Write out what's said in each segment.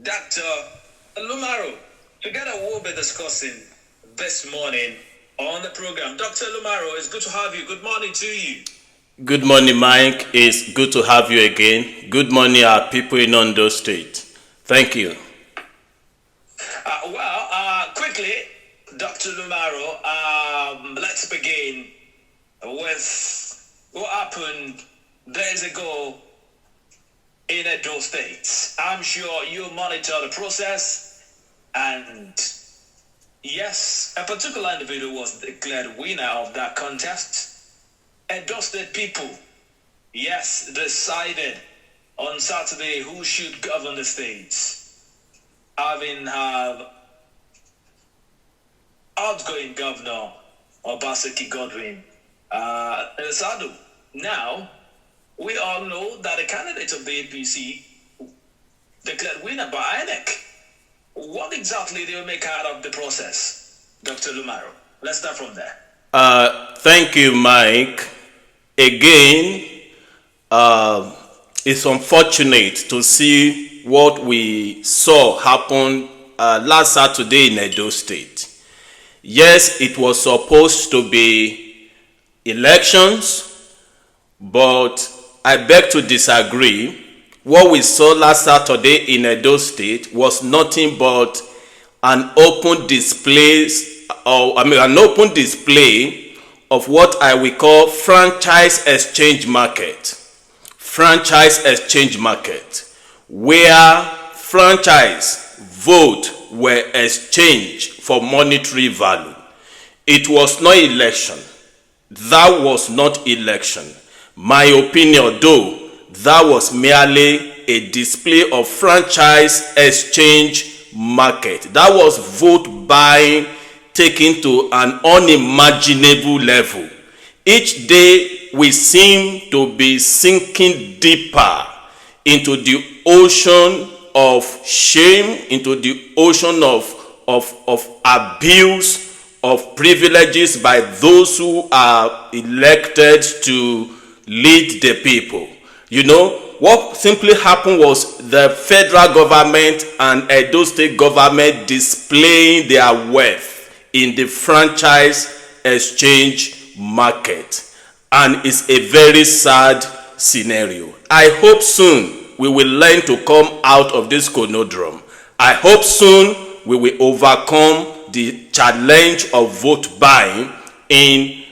Dr. Lumaro. Together we'll be discussing this morning on the program. Dr. Lumaro, it's good to have you. Good morning to you. Good morning, Mike. It's good to have you again. Good morning, our people in Ondo State. Thank you. Quickly, Dr. Lumaro, let's begin with what happened days ago in Edo State. I'm sure you monitor the process, and yes, a particular individual was declared winner of that contest. Edo State people, yes, decided on Saturday who should govern the state, having outgoing governor Obaseki Godwin Sadu. Now, we all know that the candidate of the APC declared winner by INEC. What exactly do you make out of the process, Dr. Lumaro? Let's start from there. Thank you, Mike. Again, it's unfortunate to see what we saw happen last Saturday in Edo State. Yes, it was supposed to be elections, but I beg to disagree. What we saw last Saturday in Edo State was nothing but an open display, of what I will call franchise exchange market. Franchise exchange market, where franchise vote were exchanged for monetary value. It was not election. That was not election. My opinion, though, that was merely a display of franchise exchange market. That was vote buying taken to an unimaginable level. Each day we seem to be sinking deeper into the ocean of shame, into the ocean of abuse of privileges by those who are elected to lead the people. You know, what simply happened was the federal government and Edo State government displaying their wealth in the franchise exchange market. And it's a very sad scenario. I hope soon we will learn to come out of this conundrum. I hope soon we will overcome the challenge of vote buying in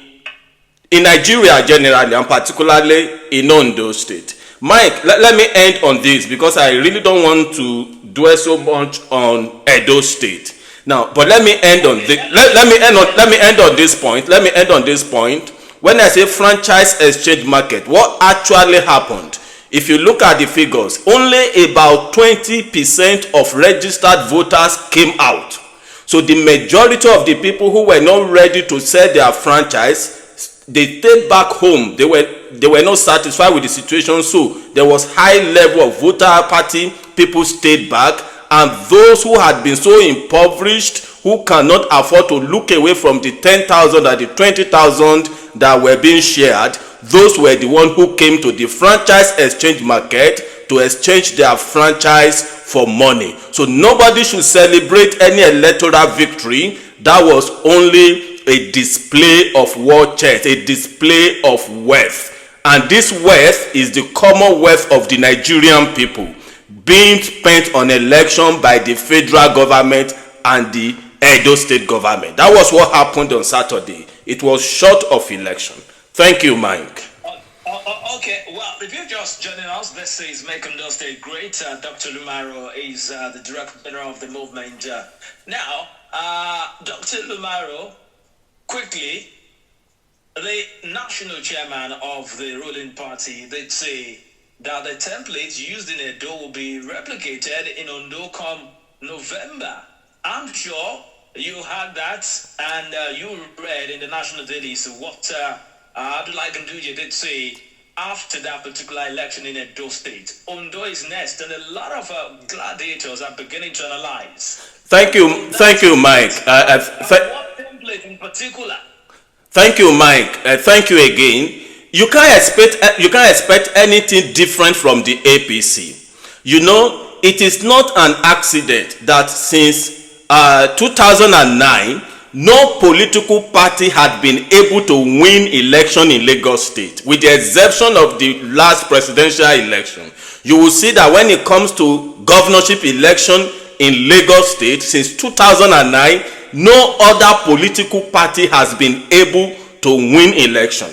Nigeria generally, and particularly in Ondo State. Mike, let me end on this because I really don't want to dwell so much on Edo State. Now, but let me end on this. Let me end on this point. Let me end on this point. When I say franchise exchange market, what actually happened? If you look at the figures, only about 20% of registered voters came out. So the majority of the people who were not ready to sell their franchise, they stayed back home. They were not satisfied with the situation. So there was high level of voter apathy. People stayed back. And those who had been so impoverished, who cannot afford to look away from the 10,000 or the 20,000 that were being shared, those were the ones who came to the franchise exchange market to exchange their franchise for money. So nobody should celebrate any electoral victory. That was only a display of war chest, a display of wealth. And this wealth is the commonwealth of the Nigerian people, being spent on election by the federal government and the Edo State government. That was what happened on Saturday. It was short of election. Thank you, Mike. Okay, well, if you're just joining us, this is Make Ondo State Great. Dr. Lumaro is the director of the movement. Now, Dr. Lumaro, quickly, the national chairman of the ruling party did say that the templates used in Edo will be replicated in Ondo come November. I'm sure you heard that, and you read in the national dailies what Abdullah Ganduje did say after that particular election in Edo State. Ondo is next, and a lot of gladiators are beginning to analyze. Thank you, Mike. What template in particular? Thank you, Mike. Thank you again. You can't expect anything different from the APC. You know, it is not an accident that since 2009, no political party had been able to win election in Lagos State, with the exception of the last presidential election. You will see that when it comes to governorship election in Lagos State, since 2009, no other political party has been able to win election.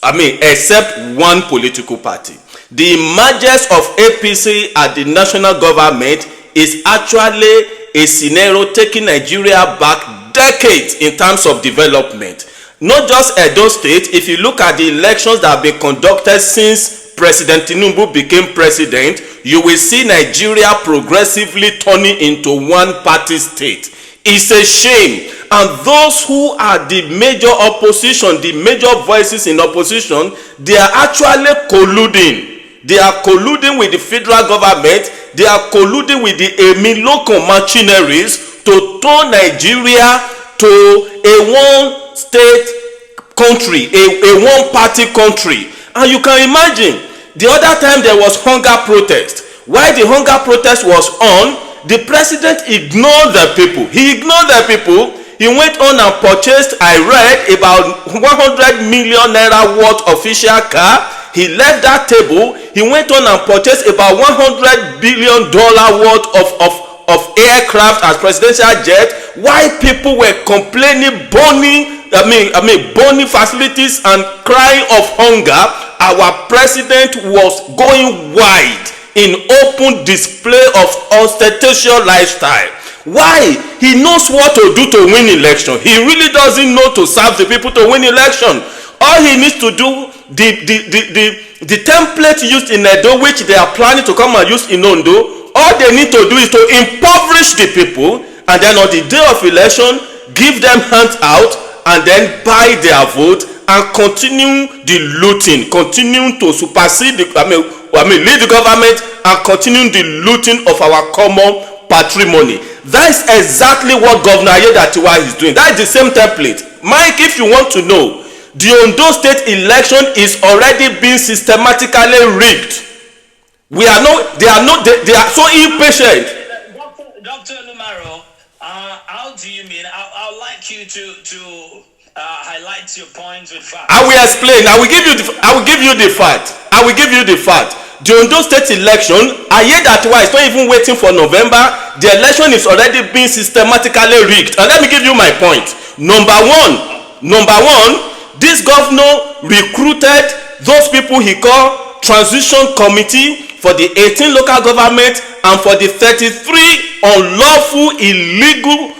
Except one political party. The emergence of APC at the national government is actually a scenario taking Nigeria back decades in terms of development. Not just Edo State. If you look at the elections that have been conducted since President Tinubu became president, you will see Nigeria progressively turning into one-party state. It's a shame. And those who are the major opposition, the major voices in opposition, they are actually colluding. They are colluding with the federal government. They are colluding with the Emiloko machineries to turn Nigeria to a one-state country, a one-party country. And you can imagine, the other time there was hunger protest. While the hunger protest was on, the president ignored the people. He ignored the people. He went on and purchased, I read, about 100 million naira worth official car. He left that table. He went on and purchased about $100 billion worth of aircraft as presidential jet. While people were complaining, burning facilities and crying of hunger, our president was going wide in open display of ostentatious lifestyle. Why? He knows what to do to win election. He really doesn't know to serve the people to win election. All he needs to do, the template used in Edo, which they are planning to come and use in Ondo, all they need to do is to impoverish the people, and then on the day of election, give them hands out, and then buy their vote, and continue the looting, continue to supersede lead the government, and continue the looting of our common patrimony. That is exactly what Governor Ayedatiwa is doing. That is the same template. Mike, if you want to know, the Ondo State election is already being systematically rigged. They are so impatient. Dr. Lumaro, how do you mean? I would like you to highlight your points with facts. I will explain. I will give you the fact. The Ondo State election, Ayedatiwa is not even waiting for November. The election is already being systematically rigged. And let me give you my point. Number one, this governor recruited those people he called transition committee for the 18 local government and for the 33 unlawful, illegal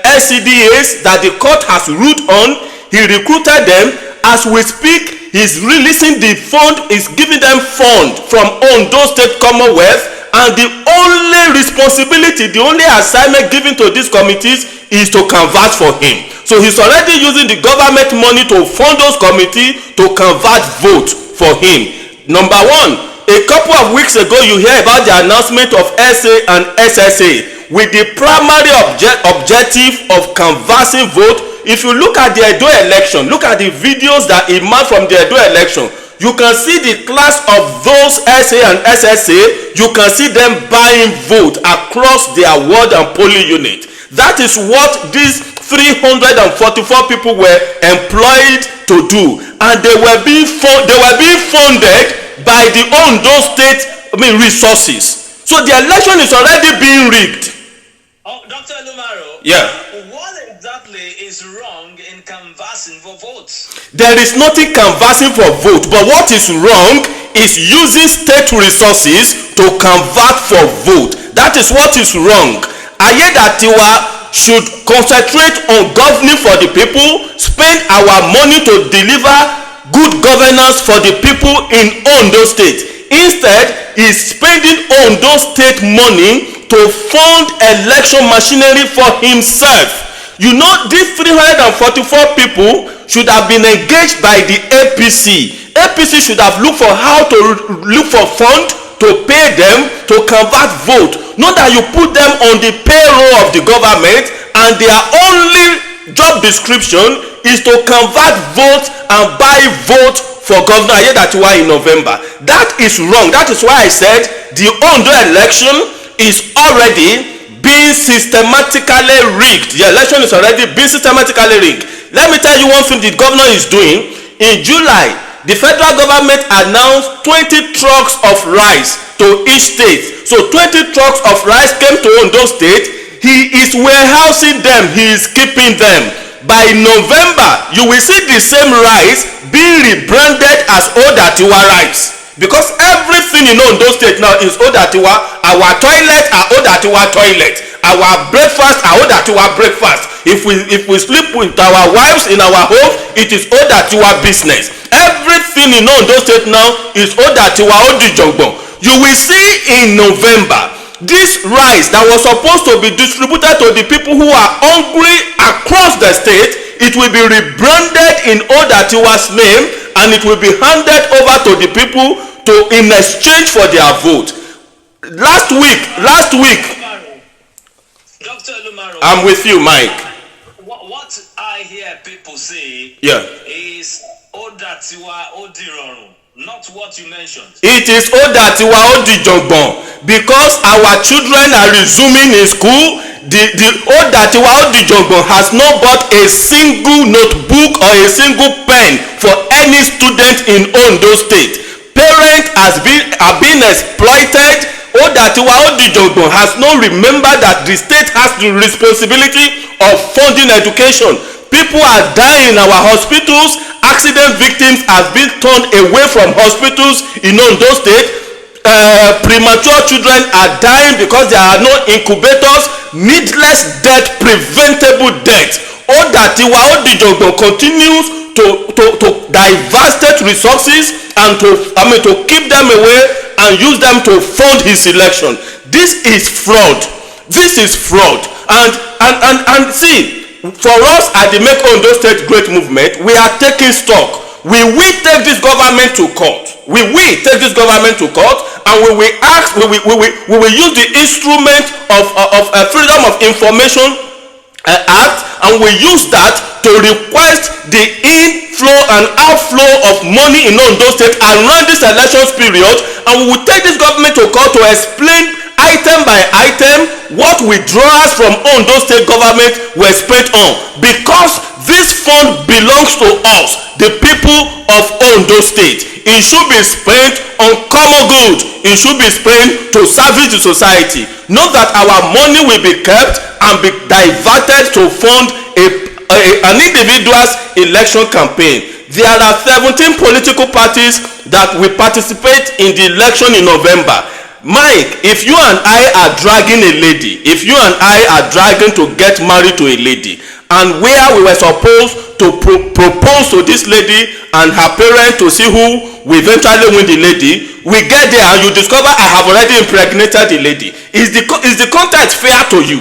SCDAs that the court has ruled on. He recruited them. As we speak, he's releasing the fund, is giving them fund from Ondo State Commonwealth, and the only responsibility, the only assignment given to these committees is to canvass for him. So he's already using the government money to fund those committees to convert vote for him. Number one, a couple of weeks ago you hear about the announcement of SA and SSA with the primary objective of canvassing vote. If you look at the Edo election, look at the videos that emerged from the Edo election, you can see the class of those SA and SSA. You can see them buying vote across their ward and polling unit. That is what these 344 people were employed to do, and they were being funded by the Ondo State resources. So the election is already being rigged. Oh, Dr. Lumaro. Yeah. What exactly is wrong in canvassing for votes? There is nothing canvassing for vote, but what is wrong is using state resources to convert for vote. That is what is wrong. Ayedatiwa should concentrate on governing for the people, spend our money to deliver good governance for the people in Ondo State. Instead, he's spending Ondo State money to fund election machinery for himself. You know, these 344 people should have been engaged by the APC. APC should have looked for how to look for fund to pay them to convert vote. Not that you put them on the payroll of the government and their only job description is to convert vote and buy vote for Governor Ayedatiwa in November. That is wrong. That is why I said the Ondo election is already being systematically rigged. The election is already being systematically rigged. Let me tell you one thing the governor is doing. In July, the federal government announced 20 trucks of rice to each state. So 20 trucks of rice came to Ondo State. He is warehousing them. He is keeping them. By November, you will see the same rice being rebranded as Odatiwa rice. Because everything in Ondo State now is Odatiwa. Our toilet are Odatiwa toilet. Our breakfast are Odatiwa breakfast. If we sleep with our wives in our home, it is Odatiwa business. Everything in Ondo State now is Odatiwa Odijogbon. You will see in November, this rice that was supposed to be distributed to the people who are hungry across the state, it will be rebranded in Odatiwa's name, and it will be handed over to the people in exchange for their vote. Last week, Dr. Lumaro, I'm with you, Mike. What I hear people say is Odatiwa Odiroru, not what you mentioned. It is Odatiwa Odijogbon, because our children are resuming in school. The Odatiwa Odijogbon has not bought a single notebook or a single pen for any student in Ondo State. Parents have been exploited. Odatiwa Odijogbon has not remembered that the state has the responsibility of funding education. People are dying in our hospitals. Accident victims have been turned away from hospitals in Ondo State. Premature children are dying because there are no incubators. Needless death, preventable death. Odatiwa Odijogbon continues to divert state resources and to keep them away and use them to fund his election. This is fraud. This is fraud. And see, for us at the Make Ondo State Great movement, we are taking stock. We will take this government to court. We will take this government to court, and we will use the instrument of Freedom of Information Act, and we use that to request the inflow and outflow of money in Ondo State around this elections period, and we will take this government to court to explain item by item what withdrawals from Ondo State government were spent on, because this fund belongs to us, the people of Ondo State. It should be spent on common good. It should be spent to service the society. Not that our money will be kept and be diverted to fund an individual's election campaign. There are 17 political parties that will participate in the election in November. Mike, if you and I are dragging a lady, if you and I are dragging to get married to a lady, and where we were supposed to propose to this lady and her parents to see who will eventually win the lady, we get there and you discover I have already impregnated the lady. Is the contest fair to you?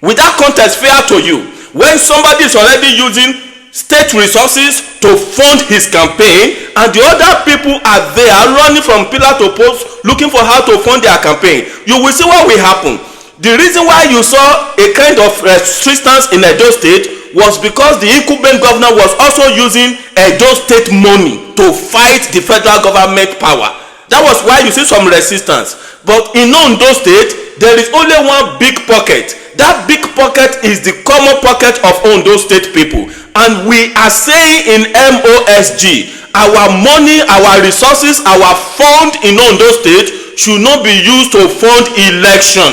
With that contest fair to you? When somebody is already using state resources to fund his campaign, and the other people are there running from pillar to post looking for how to fund their campaign, you will see what will happen. The reason why you saw a kind of resistance in Edo State was because the incumbent governor was also using Edo State money to fight the federal government power. That was why you see some resistance. But in Ondo State, there is only one big pocket. That big pocket is the common pocket of Ondo State people. And we are saying in MOSG, our money, our resources, our fund in Ondo State should not be used to fund election.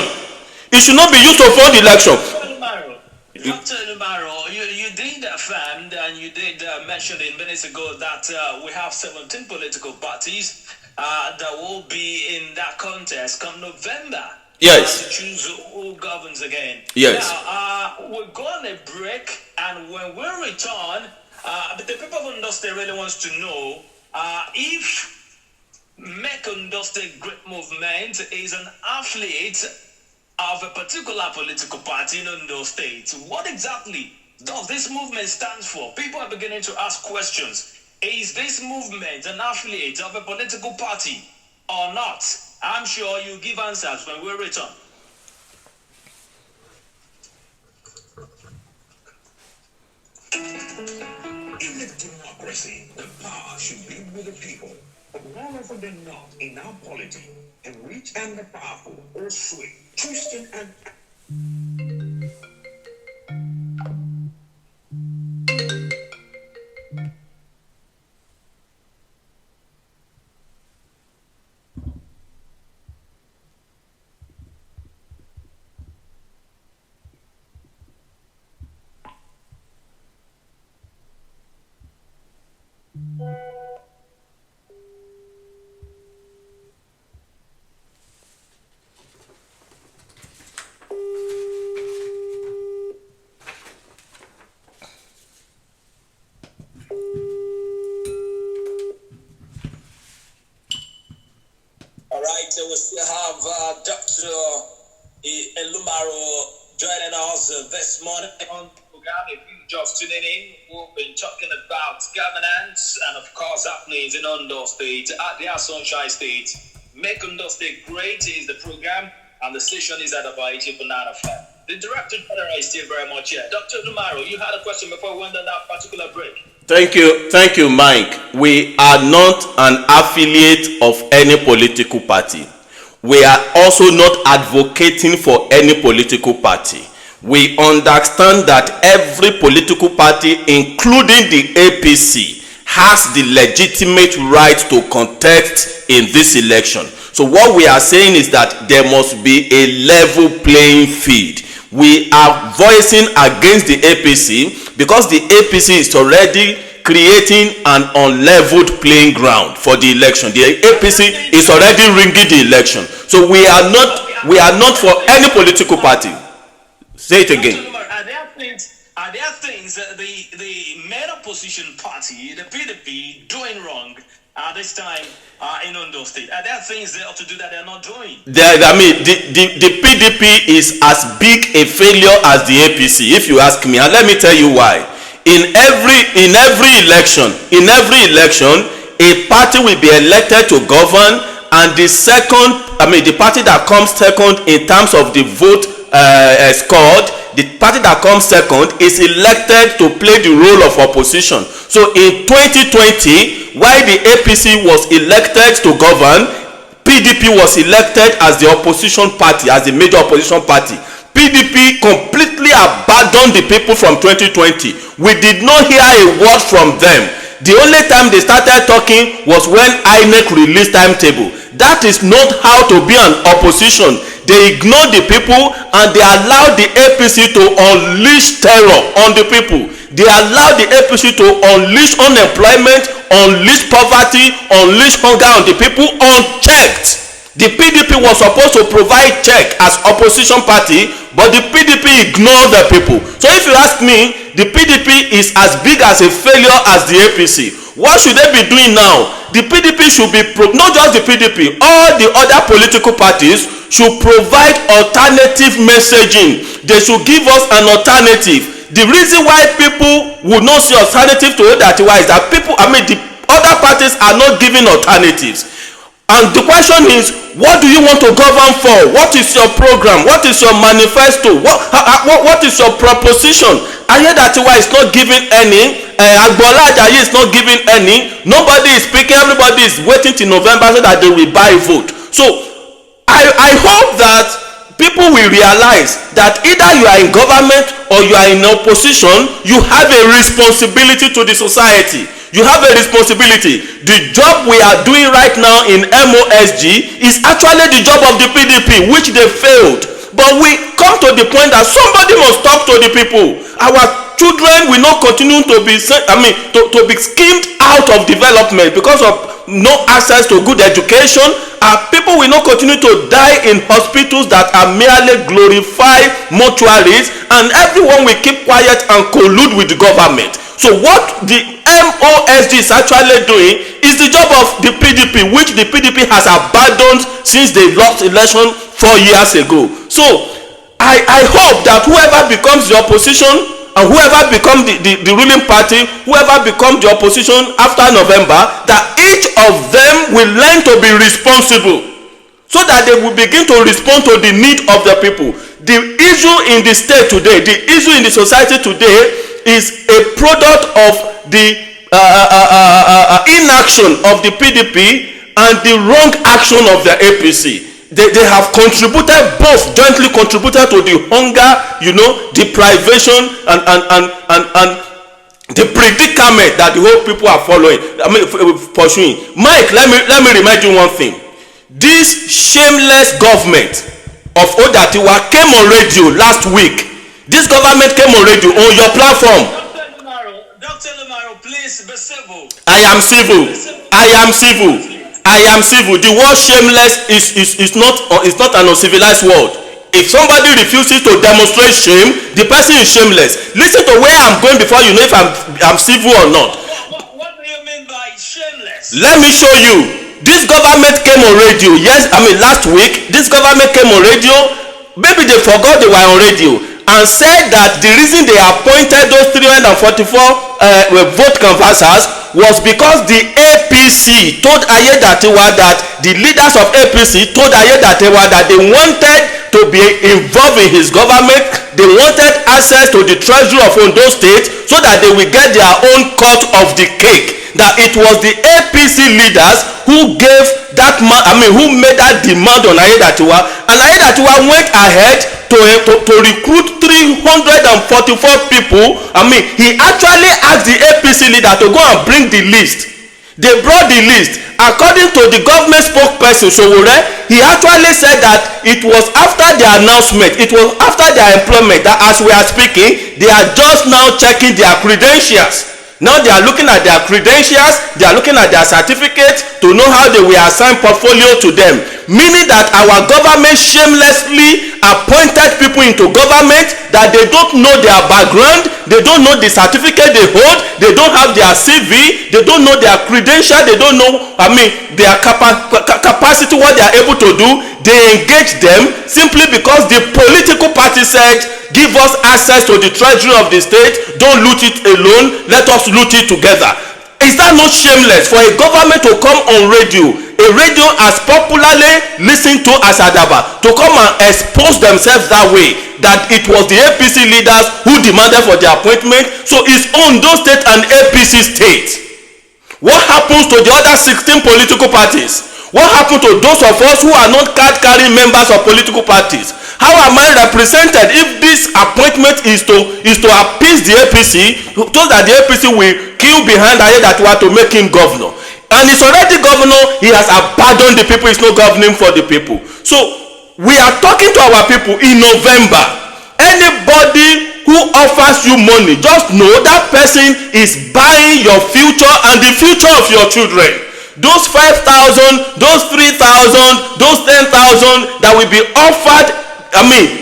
It should not be used to fund election. Dr. Lumaro, you did affirm and you did mention in minutes ago that we have 17 political parties that will be in that contest come November. Yes. To choose who governs again. Yes. Now, we're going to break, and when we return, the people of Ondo State really wants to know if Make Ondo State Great movement is an affiliate of a particular political party in Ondo State. What exactly does this movement stand for? People are beginning to ask questions. Is this movement an affiliate of a political party or not? I'm sure you give answers when we return. In a democracy, the power should be with the people. But more often than not, in our polity, the rich and the powerful all sway, twisting and we still have Dr. Lumaro joining us this morning on the program. If you just tuning in, we've been talking about governance and, of course, happenings in Ondo State, at the Sunshine State. Make Ondo State Great is the program, and the station is at Adaba 88.9FM. The Director General is still very much here. Dr. Lumaro, you had a question before we went on that particular break. Thank you, Mike. We are not an affiliate of any political party. We are also not advocating for any political party. We understand that every political party, including the APC, has the legitimate right to contest in this election. So what we are saying is that there must be a level playing field. We are voicing against the APC because the APC is already creating an unleveled playing ground for the election. The APC is already ringing the election. So we are not for any political party. Say it again. Are there things the main opposition party, the PDP, doing wrong this time in Ondo State? Are there things they ought to do that they're not doing? The PDP is as big a failure as the APC, if you ask me, and let me tell you why. In every election, a party will be elected to govern, and the party that comes second in terms of the vote scored, the party that comes second is elected to play the role of opposition. So in 2020, while the APC was elected to govern, PDP was elected as the opposition party, as the major opposition party. PDP completely abandoned the people from 2020. We did not hear a word from them. The only time they started talking was when INEC released timetable. That is not how to be an opposition. They ignored the people and they allowed the APC to unleash terror on the people. They allowed the APC to unleash unemployment, unleash poverty, unleash hunger on the people unchecked. The PDP was supposed to provide check as opposition party, but the PDP ignored the people. So if you ask me, the PDP is as big as a failure as the APC. What should they be doing now? The PDP should be, not just the PDP, all the other political parties should provide alternative messaging. They should give us an alternative. The reason why people would not see alternative to Odatiwa is that the other parties are not giving alternatives. And the question is, what do you want to govern for? What is your program? What is your manifesto? What is your proposition? Ayedatiwa is not giving any. Agbola Ajayi is not giving any. Nobody is speaking. Everybody is waiting till November so that they will buy vote. So I hope that people will realize that either you are in government or you are in opposition, you have a responsibility to the society. You have a responsibility. The job we are doing right now in MOSG is actually the job of the PDP, which they failed. But we come to the point that somebody must talk to the people. Our children will not continue to be skimmed out of development because of no access to good education. People will not continue to die in hospitals that are merely glorified mortuaries, and everyone will keep quiet and collude with the government. So what the MOSG is actually doing is the job of the PDP, which the PDP has abandoned since they lost election 4 years ago. So I hope that whoever becomes the opposition and whoever becomes the ruling party, whoever becomes the opposition after November, that each of them will learn to be responsible so that they will begin to respond to the need of the people. The issue in the state today, the issue in the society today is a product of the inaction of the PDP and the wrong action of the APC. They have contributed, both jointly contributed to the hunger, deprivation and the predicament that the whole people are pursuing. Mike, let me remind you one thing. This shameless government of Odatiwa came on radio last week. This government came on radio on your platform. Dr. Lumaro, please be civil. I am civil. The word shameless is not an uncivilized word. If somebody refuses to demonstrate shame, the person is shameless. Listen to where I'm going before you know if I'm civil or not. What do you mean by shameless? Let me show you. This government came on radio. Last week, this government came on radio. Maybe they forgot they were on radio and said that the reason they appointed those 344 vote canvassers was because the APC told Ayedatiwa that the leaders of APC told Ayedatiwa that they wanted to be involved in his government. They wanted access to the treasury of Ondo State so that they will get their own cut of the cake. That it was the APC leaders who gave that who made that demand on Ayedatiwa, and Ayedatiwa went ahead to recruit 344 people. He actually asked the APC leader to go and bring the list. They brought the list. According to the government spokesperson Sowore, he actually said that it was after their announcement, it was after their employment, that as we are speaking, they are just now checking their credentials. Now they are looking at their credentials, they are looking at their certificates to know how they will assign portfolio to them. Meaning that our government shamelessly appointed people into government that they don't know their background, they don't know the certificate they hold, they don't have their CV, they don't know their credentials, they don't know their capacity, what they are able to do. They engage them simply because the political party said, give us access to the treasury of the state, don't loot it alone, let us loot it together. Is that not shameless for a government to come on radio, a radio as popularly listened to as Adaba, to come and expose themselves that way, that it was the APC leaders who demanded for their appointment? So it's Ondo State and APC state. What happens to the other 16 political parties? What happened to those of us who are not card-carrying members of political parties? How am I represented if this appointment is to appease the APC, so that the APC will queue behind Ayedatiwa to make him governor? And he's already governor, he has abandoned the people, he's not governing for the people. So we are talking to our people in November. Anybody who offers you money, just know that person is buying your future and the future of your children. Those 5,000, those 3,000, those 10,000 that will be offered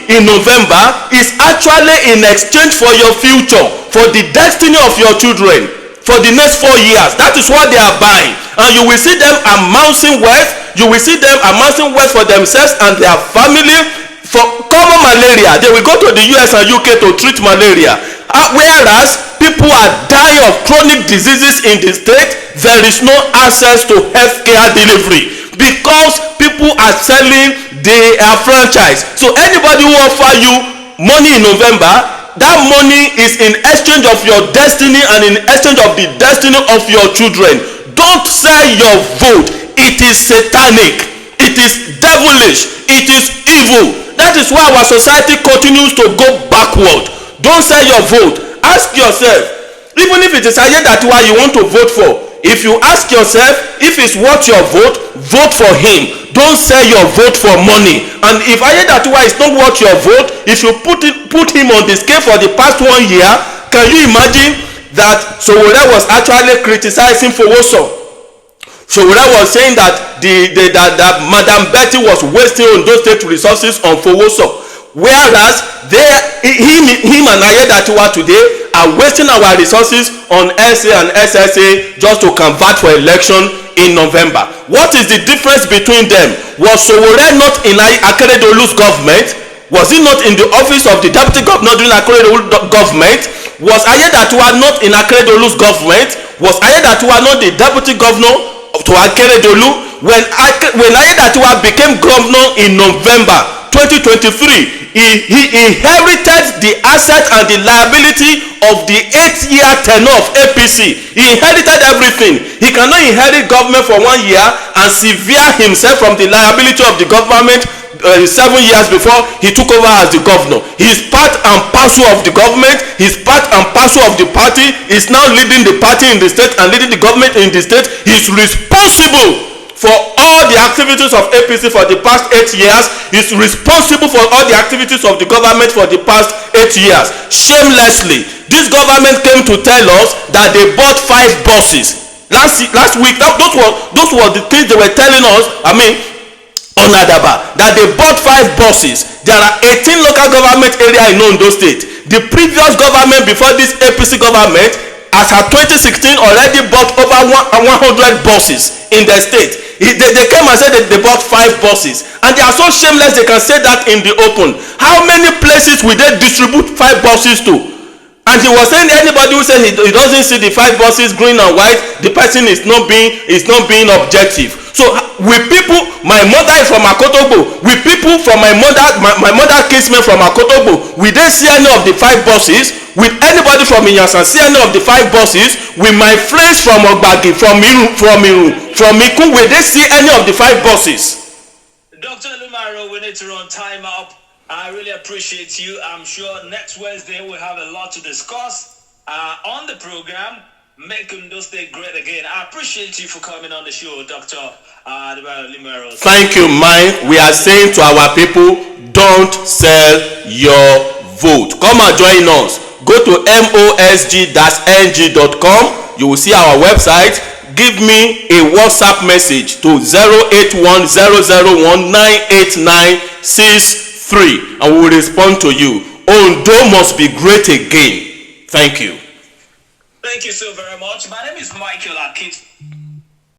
in November is actually in exchange for your future, for the destiny of your children, for the next 4 years. That is what they are buying. And you will see them amassing wealth. You will see them amassing wealth for themselves and their family. For common malaria, they will go to the US and UK to treat malaria. Whereas people are dying of chronic diseases in the state, there is no access to healthcare delivery because people are selling their franchise. So anybody who offer you money in November, that money is in exchange of your destiny and in exchange of the destiny of your children. Don't sell your vote. It is satanic. It is devilish. It is evil. That is why our society continues to go backward. Don't sell your vote. Ask yourself, even if it is Ayedatiwa you want to vote for, if you ask yourself if it's worth your vote, vote for him. Don't sell your vote for money. And if Ayedatiwa is not worth your vote, if you put him on the scale for the past 1 year, can you imagine that Sowore was actually criticizing Fowoso? Sowore was saying that that Madam Betty was wasting Ondo State resources on Fowoso. Whereas him and Ayedatiwa today are wasting our resources on SA and SSA just to convert for election in November. What is the difference between them? Was Sowore not in Akure government? Was he not in the office of the deputy governor during Akure government? Was Ayedatiwa not in Akure government? Was Ayedatiwa not the deputy governor to Akure? When Ayedatiwa became governor in November 2023, He inherited the asset and the liability of the 8-year tenure of APC. He inherited everything. He cannot inherit government for 1 year and sever himself from the liability of the government 7 years before he took over as the governor. He's part and parcel of the government. He's part and parcel of the party. He's now leading the party in the state and leading the government in the state. He's responsible for all the activities of APC for the past 8 years. He's responsible for all the activities of the government for the past 8 years. Shamelessly, this government came to tell us that they bought 5 buses. Last week, those were the things they were telling us. On Adaba, that they bought 5 buses. There are 18 local government area in Ondo State. The previous government before this APC government, as at 2016, already bought over 100 buses in the state. They came and said that they bought 5 buses, and they are so shameless they can say that in the open. How many places will they distribute 5 buses to? And he was saying anybody who says he doesn't see the 5 buses green and white, the person is not being objective. So with people, my mother is from Akotogbo. With people from my mother kinsmen from Akotogbo, we didn't see any of the 5 buses. With anybody from Inyasan, see any of the 5 buses. With my friends from Ogbagi, from Ikun, we didn't see any of the 5 buses. Dr. Lumaro, we need to run time up. I really appreciate you. I'm sure next Wednesday we'll have a lot to discuss on the program. Make Ondo State Great again. I appreciate you for coming on the show, Dr. Adaba Lumaro. Thank you, Mike. We are saying to our people, don't sell your vote. Come and join us. Go to mosg-ng.com. You will see our website. Give me a WhatsApp message to 081-001-98963 and we will respond to you. Ondo must be great again. Thank you. Thank you so very much. My name is Michael Akit.